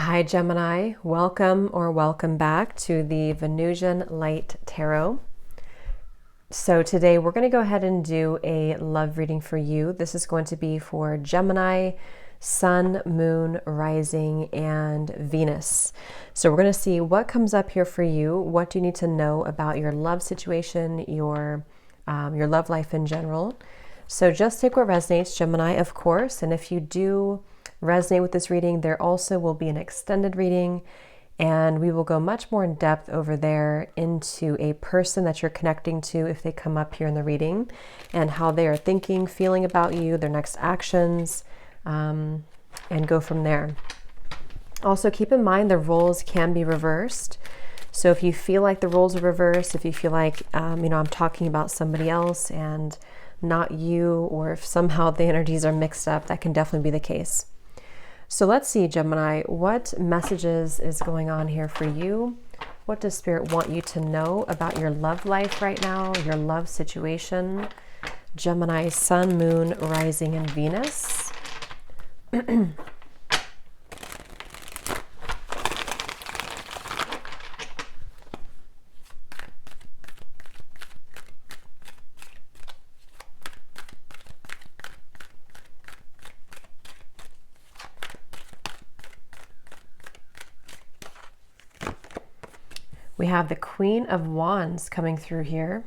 Hi Gemini, welcome or welcome back to the Venusian Light Tarot. So today we're going to go ahead and do a love reading for you. This is going to be for Gemini, Sun, Moon, Rising, and Venus. So we're going to see what comes up here for you. What do you need to know about your love situation, your love life in general? So just take what resonates, Gemini, of course. And if you do resonate with this reading, there also will be an extended reading, and we will go much more in depth over there into a person that you're connecting to if they come up here in the reading, and how they are thinking, feeling about you, their next actions, and go from there. Also keep in mind the roles can be reversed. So if you feel like the roles are reversed, if you feel like I'm talking about somebody else and not you, or if somehow the energies are mixed up, that can definitely be the case. So let's see, Gemini, what messages is going on here for you? What does Spirit want you to know about your love life right now, your love situation? Gemini, Sun, Moon, Rising, and Venus. We have the Queen of Wands coming through here.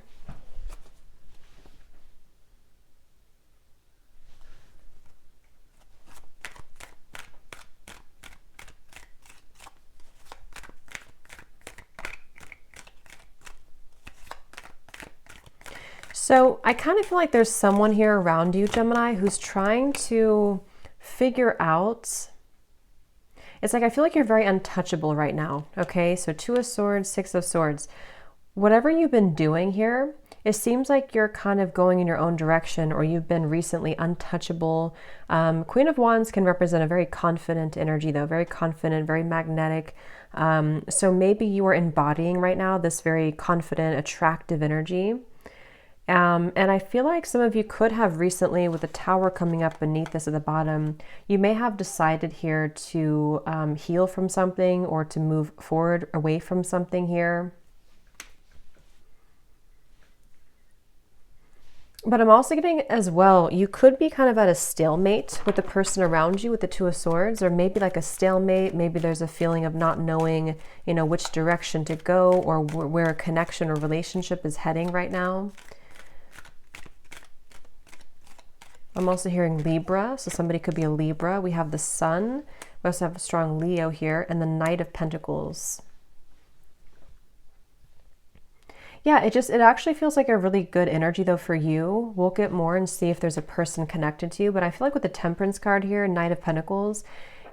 So I kind of feel like there's someone here around you, Gemini, who's trying to figure out. It's like I feel like you're very untouchable right now, okay? So 2 of Swords, 6 of Swords. Whatever you've been doing here, it seems like you're kind of going in your own direction, or you've been recently untouchable. Queen of Wands can represent a very confident energy, though, very confident, very magnetic. So maybe you are embodying right now this very confident, attractive energy. And I feel like some of you could have recently, with the Tower coming up beneath this at the bottom, you may have decided here to heal from something, or to move forward away from something here. But I'm also getting as well, you could be kind of at a stalemate with the person around you with the 2 of Swords, or maybe like a stalemate. Maybe there's a feeling of not knowing, which direction to go, or where a connection or relationship is heading right now. I'm also hearing Libra, so somebody could be a Libra. We have the Sun. We also have a strong Leo here, and the Knight of Pentacles. Yeah, it actually feels like a really good energy, though, for you. We'll get more and see if there's a person connected to you, but I feel like with the Temperance card here, Knight of Pentacles,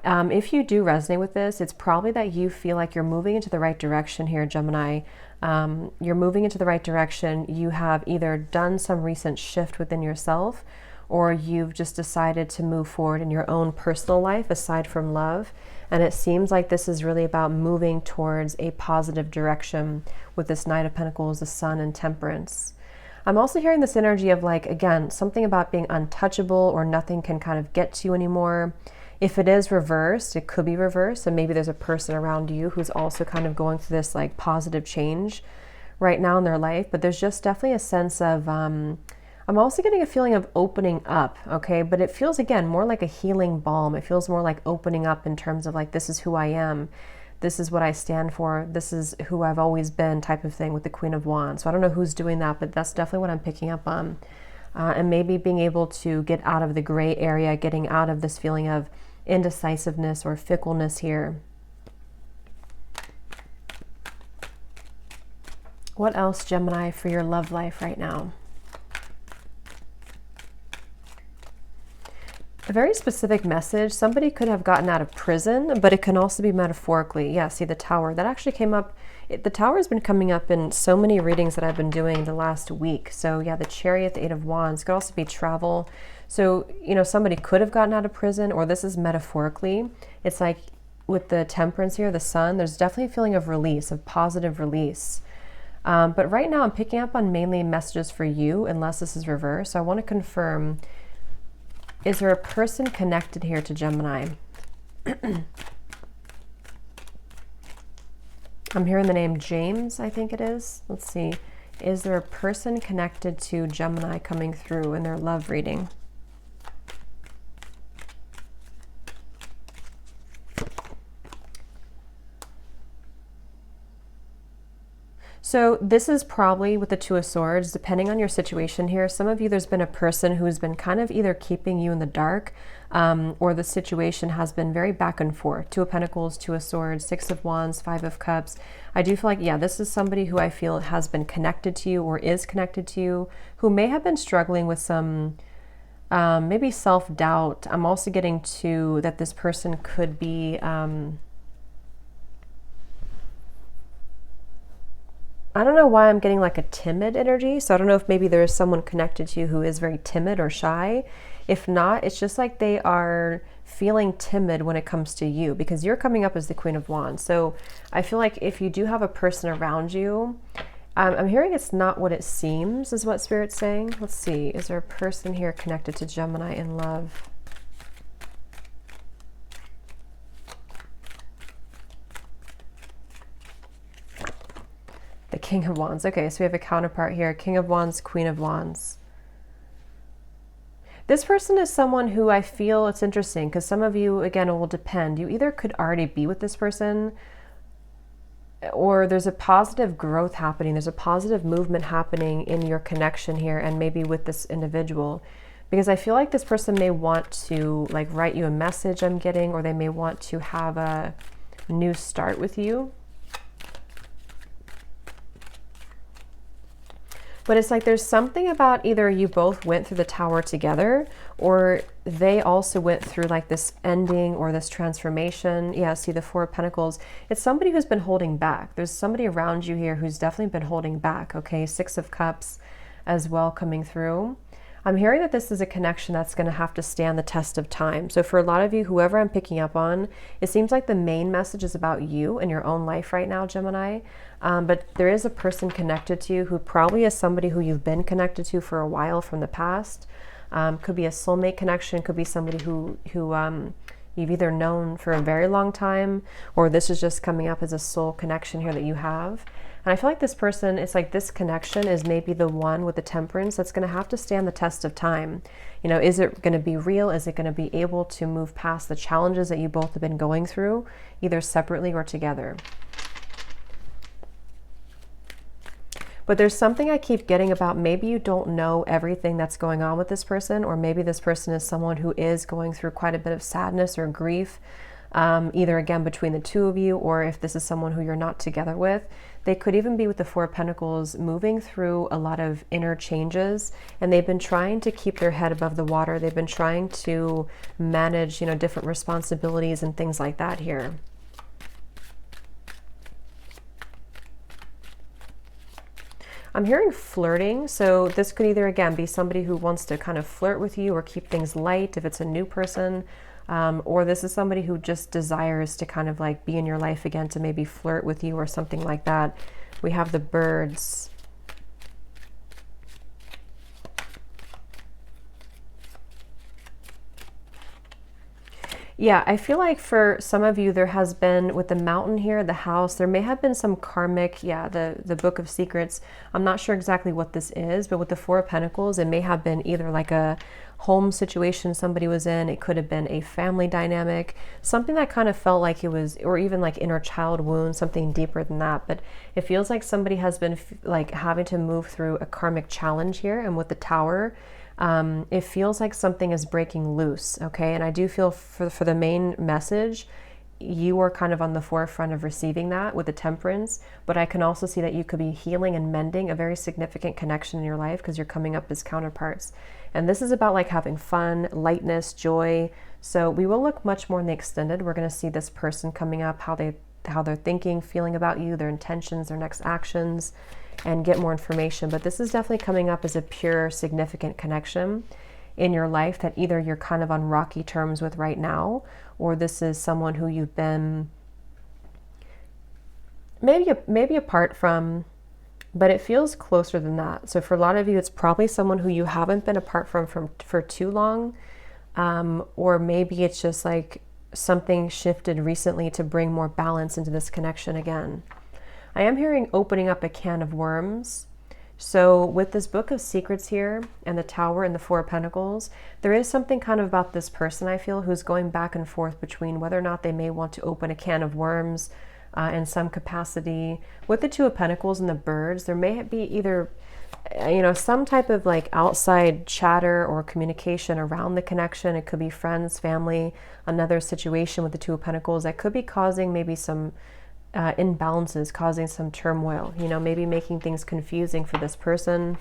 if you do resonate with this, it's probably that you feel like you're moving into the right direction here, Gemini. You're moving into the right direction. You have either done some recent shift within yourself, or you've just decided to move forward in your own personal life aside from love. And it seems like this is really about moving towards a positive direction with this Knight of Pentacles, the Sun, and Temperance. I'm also hearing this energy of, like, again, something about being untouchable, or nothing can kind of get to you anymore. If it is reversed, it could be reversed, and maybe there's a person around you who's also kind of going through this like positive change right now in their life. But there's just definitely a sense of I'm also getting a feeling of opening up, okay? But it feels, again, more like a healing balm. It feels more like opening up in terms of like, this is who I am. This is what I stand for. This is who I've always been, type of thing with the Queen of Wands. So I don't know who's doing that, but that's definitely what I'm picking up on. And maybe being able to get out of the gray area, getting out of this feeling of indecisiveness or fickleness here. What else, Gemini, for your love life right now? A very specific message. Somebody could have gotten out of prison, but it can also be metaphorically. Yeah, see the Tower. That actually came up. The Tower has been coming up in so many readings that I've been doing the last week. So yeah, the Chariot, the 8 of Wands, could also be travel. So, somebody could have gotten out of prison, or this is metaphorically. It's like with the Temperance here, the Sun, there's definitely a feeling of release, of positive release. But right now I'm picking up on mainly messages for you, unless this is reversed. So I want to confirm, is there a person connected here to Gemini? I'm hearing the name James, I think it is. Let's see. Is there a person connected to Gemini coming through in their love reading? So this is probably with the Two of Swords, depending on your situation here. Some of you, there's been a person who's been kind of either keeping you in the dark, or the situation has been very back and forth. Two of Pentacles, Two of Swords, Six of Wands, Five of Cups. I do feel like, yeah, this is somebody who I feel has been connected to you or is connected to you, who may have been struggling with some maybe self-doubt. I'm also getting to that this person could be... I don't know why I'm getting like a timid energy. So I don't know if maybe there is someone connected to you who is very timid or shy. If not, it's just like they are feeling timid when it comes to you, because you're coming up as the Queen of Wands. So I feel like if you do have a person around you, I'm hearing it's not what it seems, is what Spirit's saying. Let's see. Is there a person here connected to Gemini in love? The King of Wands. Okay, so we have a counterpart here. King of Wands, Queen of Wands. This person is someone who I feel, it's interesting because some of you, again, it will depend. You either could already be with this person, or there's a positive growth happening. There's a positive movement happening in your connection here, and maybe with this individual. Because I feel like this person may want to like write you a message, I'm getting, or they may want to have a new start with you. But it's like there's something about either you both went through the Tower together, or they also went through like this ending or this transformation. Yeah, see the Four of Pentacles. It's somebody who's been holding back. There's somebody around you here who's definitely been holding back, okay? Six of Cups as well coming through. I'm hearing that this is a connection that's going to have to stand the test of time. So for a lot of you, whoever I'm picking up on, it seems like the main message is about you and your own life right now, Gemini. But there is a person connected to you who probably is somebody who you've been connected to for a while from the past. Could be a soulmate connection, could be somebody who you've either known for a very long time, or this is just coming up as a soul connection here that you have. And I feel like this person, it's like this connection is maybe the one with the Temperance that's going to have to stand the test of time. You know, is it going to be real? Is it going to be able to move past the challenges that you both have been going through, either separately or together? But there's something I keep getting about maybe you don't know everything that's going on with this person, or maybe this person is someone who is going through quite a bit of sadness or grief, either again between the two of you, or if this is someone who you're not together with. They could even be with the Four of Pentacles moving through a lot of inner changes, and they've been trying to keep their head above the water. They've been trying to manage, you know, different responsibilities and things like that here. I'm hearing flirting, so this could either, again, be somebody who wants to kind of flirt with you or keep things light if it's a new person, or this is somebody who just desires to kind of like be in your life again, to maybe flirt with you or something like that. We have the Birds. Yeah, I feel like for some of you, there has been, with the Mountain here, the house, there may have been some karmic, yeah, the Book of Secrets. I'm not sure exactly what this is, but with the Four of Pentacles, it may have been either like a home situation somebody was in. It could have been a family dynamic, something that kind of felt like it was, or even like inner child wound, something deeper than that. But it feels like somebody has been like having to move through a karmic challenge here. And with the Tower, it feels like something is breaking loose, okay? And I do feel for the main message, you are kind of on the forefront of receiving that with the Temperance, but I can also see that you could be healing and mending a very significant connection in your life because you're coming up as counterparts. And this is about like having fun, lightness, joy. So we will look much more in the extended. We're going to see this person coming up, how they're thinking, feeling about you, their intentions, their next actions, and get more information. But this is definitely coming up as a pure, significant connection in your life that either you're kind of on rocky terms with right now, or this is someone who you've been maybe apart from, but it feels closer than that. So for a lot of you, it's probably someone who you haven't been apart from for too long, or maybe it's just like something shifted recently to bring more balance into this connection again. I am hearing opening up a can of worms. So with this book of secrets here and the Tower and the Four of Pentacles, there is something kind of about this person, I feel, who's going back and forth between whether or not they may want to open a can of worms in some capacity. With the Two of Pentacles and the birds, there may be either, you know, some type of like outside chatter or communication around the connection. It could be friends, family, another situation with the Two of Pentacles that could be causing maybe some imbalances, causing some turmoil, you know, maybe making things confusing for this person.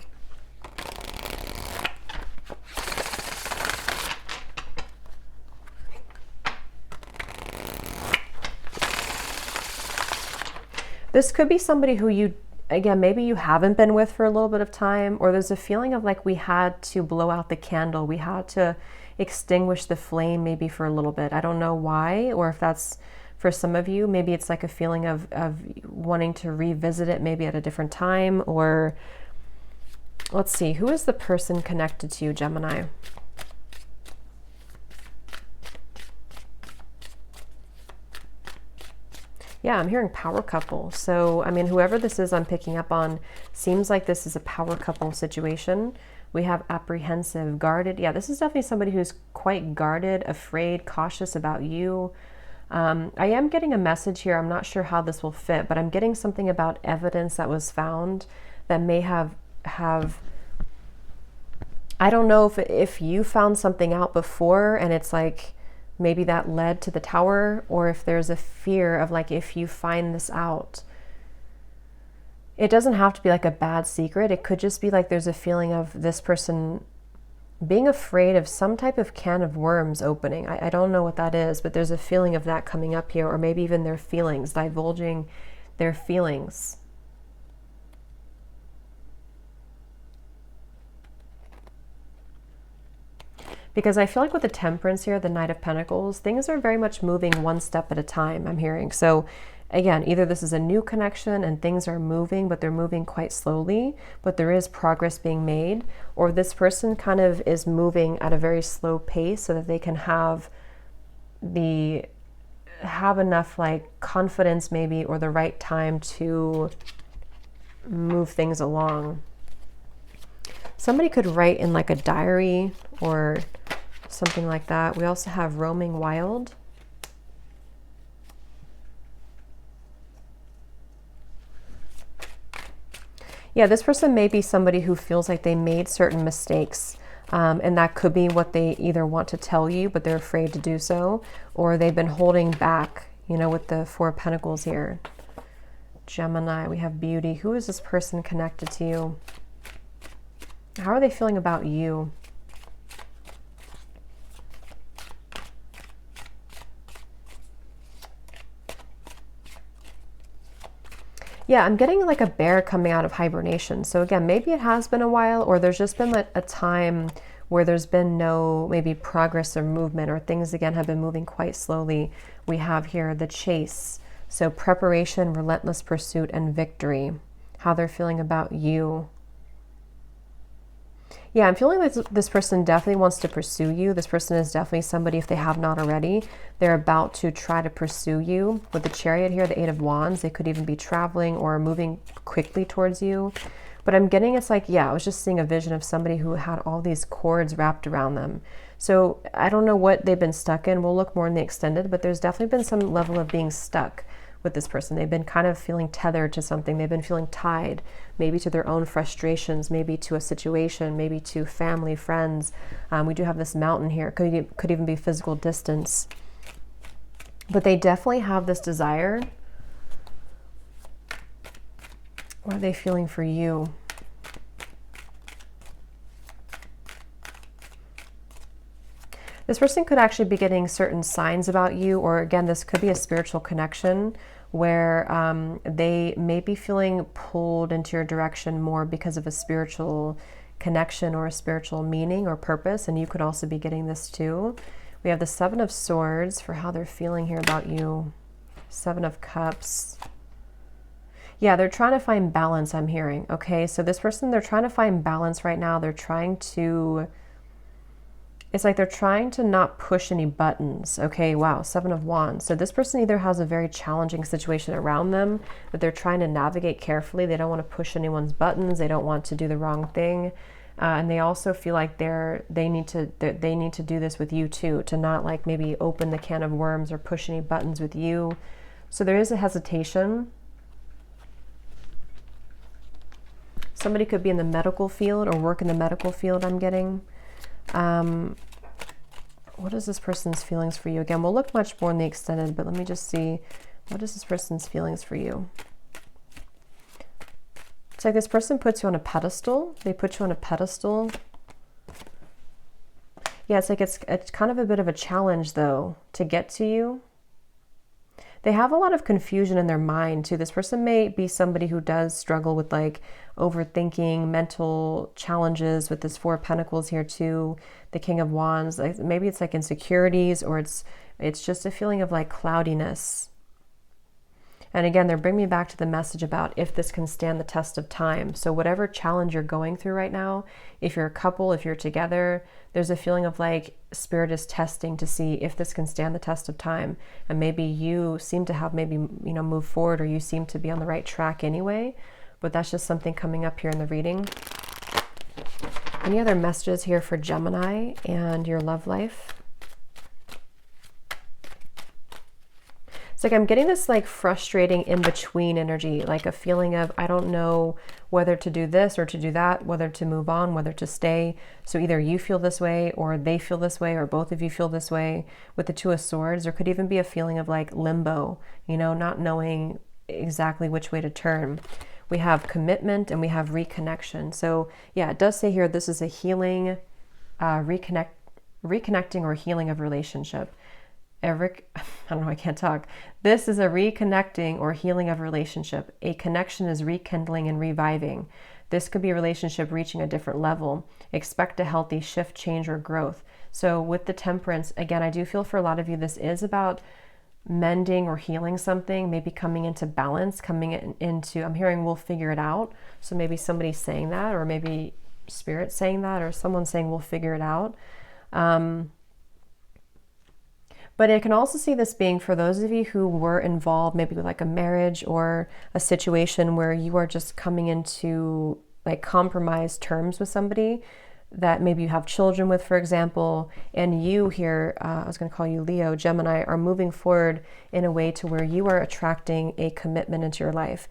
This could be somebody who you, again, maybe you haven't been with for a little bit of time, or there's a feeling of like we had to blow out the candle. We had to extinguish the flame maybe for a little bit. I don't know why, or if that's for some of you, maybe it's like a feeling of wanting to revisit it maybe at a different time. Or let's see, who is the person connected to you, Gemini? Yeah, I'm hearing power couple. So, I mean, whoever this is I'm picking up on seems like this is a power couple situation. We have apprehensive, guarded. Yeah, this is definitely somebody who's quite guarded, afraid, cautious about you. I am getting a message here. I'm not sure how this will fit, but I'm getting something about evidence that was found that may have I don't know if you found something out before and it's like maybe that led to the Tower, or if there's a fear of like, if you find this out, it doesn't have to be like a bad secret. It could just be like there's a feeling of this person being afraid of some type of can of worms opening. I don't know what that is, but there's a feeling of that coming up here, or maybe even their feelings, divulging their feelings. Because I feel like with the Temperance here, the Knight of Pentacles, things are very much moving one step at a time, I'm hearing. So again, either this is a new connection and things are moving, but they're moving quite slowly, but there is progress being made, or this person kind of is moving at a very slow pace so that they can have enough like confidence maybe, or the right time to move things along. Somebody could write in like a diary or something like that. We also have roaming wild. Yeah, this person may be somebody who feels like they made certain mistakes, and that could be what they either want to tell you, but they're afraid to do so, or they've been holding back, you know, with the Four of Pentacles here. Gemini, we have beauty. Who is this person connected to you? How are they feeling about you? Yeah, I'm getting like a bear coming out of hibernation. So again, maybe it has been a while, or there's just been a time where there's been no maybe progress or movement, or things again have been moving quite slowly. We have here the chase. So preparation, relentless pursuit, and victory. How they're feeling about you. Yeah, I'm feeling like this person definitely wants to pursue you. This person is definitely somebody, if they have not already, they're about to try to pursue you. With the Chariot here, the Eight of Wands, they could even be traveling or moving quickly towards you. But I'm getting, it's like, yeah, I was just seeing a vision of somebody who had all these cords wrapped around them. So I don't know what they've been stuck in. We'll look more in the extended, but there's definitely been some level of being stuck with this person. They've been kind of feeling tethered to something. They've been feeling tied, maybe to their own frustrations, maybe to a situation, maybe to family, friends. We do have this mountain here. It could even be physical distance. But they definitely have this desire. What are they feeling for you? This person could actually be getting certain signs about you, or again, this could be a spiritual connection where they may be feeling pulled into your direction more because of a spiritual connection or a spiritual meaning or purpose, and you could also be getting this too. We have the Seven of Swords for how they're feeling here about you. Seven of Cups. Yeah, they're trying to find balance, I'm hearing. Okay, so this person, they're trying to find balance right now. They're trying to it's like they're trying to not push any buttons. Okay, wow, Seven of Wands. So this person either has a very challenging situation around them that they're trying to navigate carefully. They don't want to push anyone's buttons. They don't want to do the wrong thing. And they also feel like they need to do this with you too, to not like maybe open the can of worms or push any buttons with you. So there is a hesitation. Somebody could be in the medical field or work in the medical field, I'm getting. What is this person's feelings for you? Again, we'll look much more in the extended, but let me just see, what is this person's feelings for you? It's like this person puts you on a pedestal. They put you on a pedestal. Yeah, it's like it's kind of a bit of a challenge though to get to you. They have a lot of confusion in their mind too. This person may be somebody who does struggle with like overthinking, mental challenges with this Four of Pentacles here too, the King of Wands. Like maybe it's like insecurities, or it's just a feeling of like cloudiness. And again, they're bringing me back to the message about if this can stand the test of time. So whatever challenge you're going through right now, if you're a couple, if you're together, there's a feeling of like Spirit is testing to see if this can stand the test of time. And maybe you seem to have maybe, moved forward, or you seem to be on the right track anyway. But that's just something coming up here in the reading. Any other messages here for Gemini and your love life? It's like I'm getting this like frustrating in-between energy, like a feeling of I don't know whether to do this or to do that, whether to move on, whether to stay. So either you feel this way or they feel this way, or both of you feel this way. With the Two of Swords, there could even be a feeling of like limbo, not knowing exactly which way to turn. We have commitment and we have reconnection. So yeah, it does say here this is a healing, reconnecting or healing of relationship. Eric, I don't know, I can't talk. This is a reconnecting or healing of relationship. A connection is rekindling and reviving. This could be a relationship reaching a different level. Expect a healthy shift, change, or growth. So with the Temperance, again, I do feel for a lot of you, this is about mending or healing something, maybe coming into balance, into, I'm hearing we'll figure it out. So maybe somebody's saying that, or maybe Spirit saying that, or someone saying we'll figure it out. But I can also see this being for those of you who were involved maybe with like a marriage or a situation where you are just coming into like compromised terms with somebody that maybe you have children with, for example, and you here, I was going to call you Leo, Gemini, are moving forward in a way to where you are attracting a commitment into your life.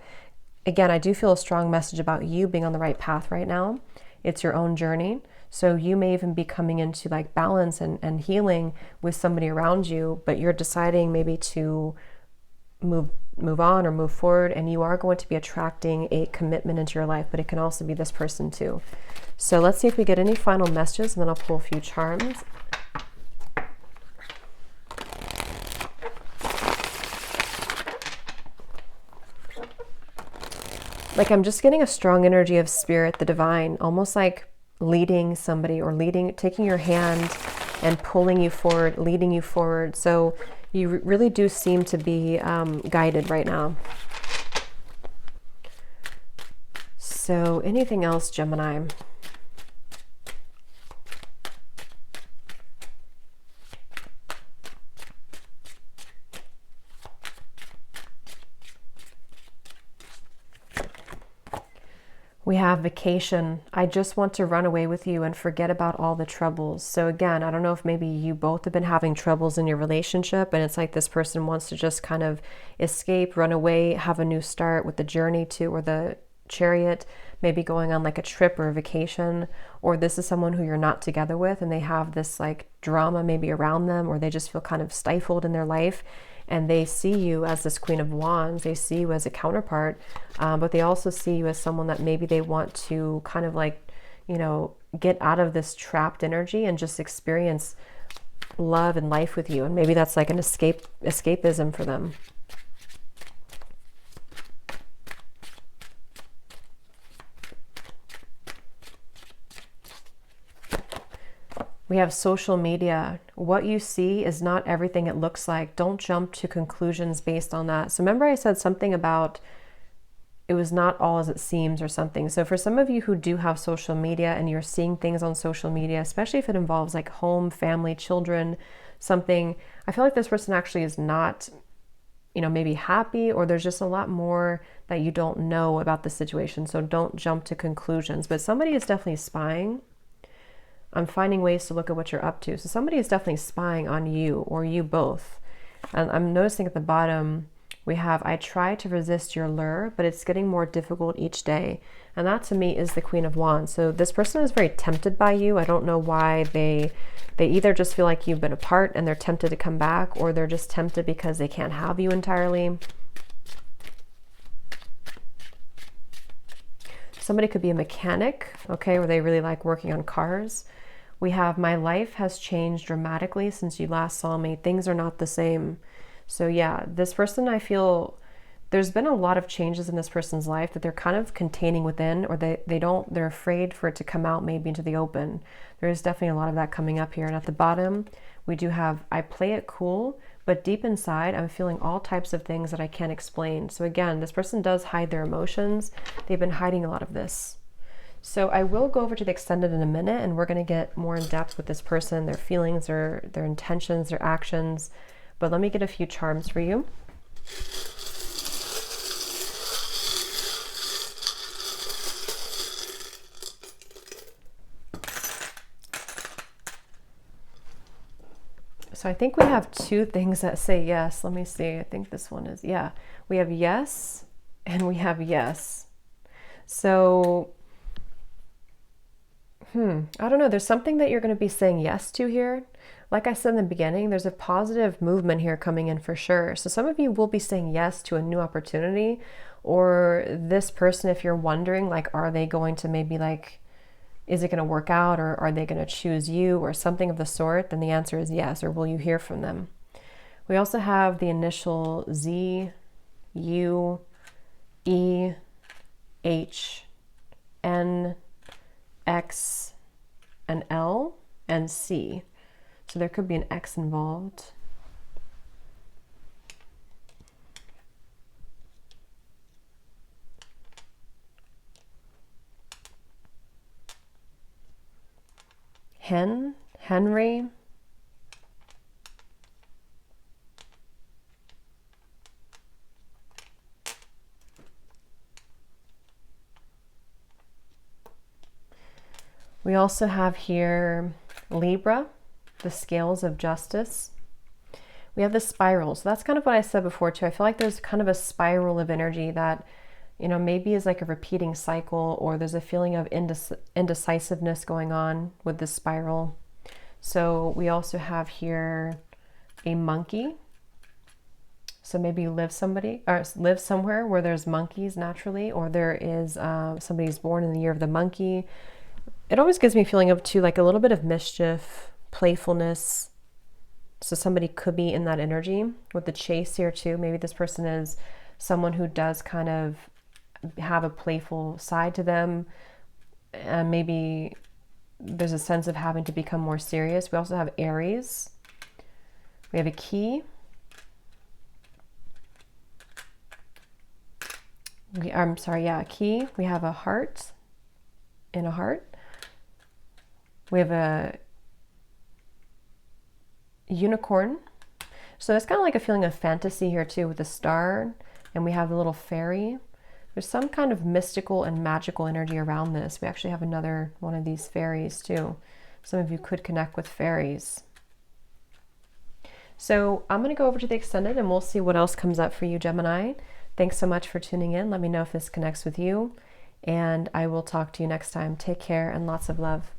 Again, I do feel a strong message about you being on the right path right now. It's your own journey. So you may even be coming into like balance and healing with somebody around you, but you're deciding maybe to move on or move forward, and you are going to be attracting a commitment into your life, but it can also be this person too. So let's see if we get any final messages, and then I'll pull a few charms. Like I'm just getting a strong energy of Spirit, the divine, almost like leading somebody or taking your hand and pulling you forward, leading you forward. So you really do seem to be guided right now. So anything else, Gemini? We have vacation. I just want to run away with you and forget about all the troubles. So again, I don't know if maybe you both have been having troubles in your relationship, and it's like this person wants to just kind of escape, run away, have a new start with the Journey to, or the Chariot, maybe going on like a trip or a vacation. Or this is someone who you're not together with and they have this like drama maybe around them, or they just feel kind of stifled in their life. And they see you as this Queen of Wands. They see you as a counterpart, but they also see you as someone that maybe they want to kind of like, get out of this trapped energy and just experience love and life with you. And maybe that's like an escapism for them. We have social media. What you see is not everything it looks like. Don't jump to conclusions based on that. So remember I said something about it was not all as it seems or something. So for some of you who do have social media and you're seeing things on social media, especially if it involves like home, family, children, something, I feel like this person actually is not, maybe happy, or there's just a lot more that you don't know about the situation. So don't jump to conclusions, but somebody is definitely spying. I'm finding ways to look at what you're up to. So somebody is definitely spying on you or you both. And I'm noticing at the bottom, we have, I try to resist your lure, but it's getting more difficult each day. And that to me is the Queen of Wands. So this person is very tempted by you. I don't know why they either just feel like you've been apart and they're tempted to come back, or they're just tempted because they can't have you entirely. Somebody could be a mechanic, okay, or they really like working on cars. We have, my life has changed dramatically since you last saw me. Things are not the same. So yeah, this person, I feel there's been a lot of changes in this person's life that they're kind of containing within, or they're afraid for it to come out maybe into the open. There is definitely a lot of that coming up here. And at the bottom, we do have, I play it cool, but deep inside, I'm feeling all types of things that I can't explain. So again, this person does hide their emotions. They've been hiding a lot of this. So I will go over to the extended in a minute, and we're going to get more in depth with this person, their feelings, their intentions, their actions. But let me get a few charms for you. So I think we have two things that say yes. Let me see. I think this one is, yeah. We have yes and we have yes. So, I don't know. There's something that you're going to be saying yes to here. Like I said in the beginning, there's a positive movement here coming in for sure. So some of you will be saying yes to a new opportunity, or this person, if you're wondering, like, are they going to maybe like, is it going to work out, or are they going to choose you or something of the sort? Then the answer is yes. Or will you hear from them? We also have the initial Z, U, E, H, N, X, and L, and C. So there could be an X involved. Henry. We also have here Libra, the scales of justice. We have the spiral. So that's kind of what I said before too. I feel like there's kind of a spiral of energy that, maybe is like a repeating cycle, or there's a feeling of indecisiveness going on with this spiral. So we also have here a monkey. So maybe you live somewhere where there's monkeys naturally, or there is somebody's born in the year of the monkey. It always gives me a feeling of too, like a little bit of mischief, playfulness. So somebody could be in that energy with the chase here too. Maybe this person is someone who does kind of have a playful side to them, and maybe there's a sense of having to become more serious. We also have Aries. We have a key. A key. We have a heart in a heart. We have a unicorn. So it's kind of like a feeling of fantasy here too with the star, and we have the little fairy. There's some kind of mystical and magical energy around this. We actually have another one of these fairies too. Some of you could connect with fairies. So I'm going to go over to the extended and we'll see what else comes up for you, Gemini. Thanks so much for tuning in. Let me know if this connects with you, and I will talk to you next time. Take care and lots of love.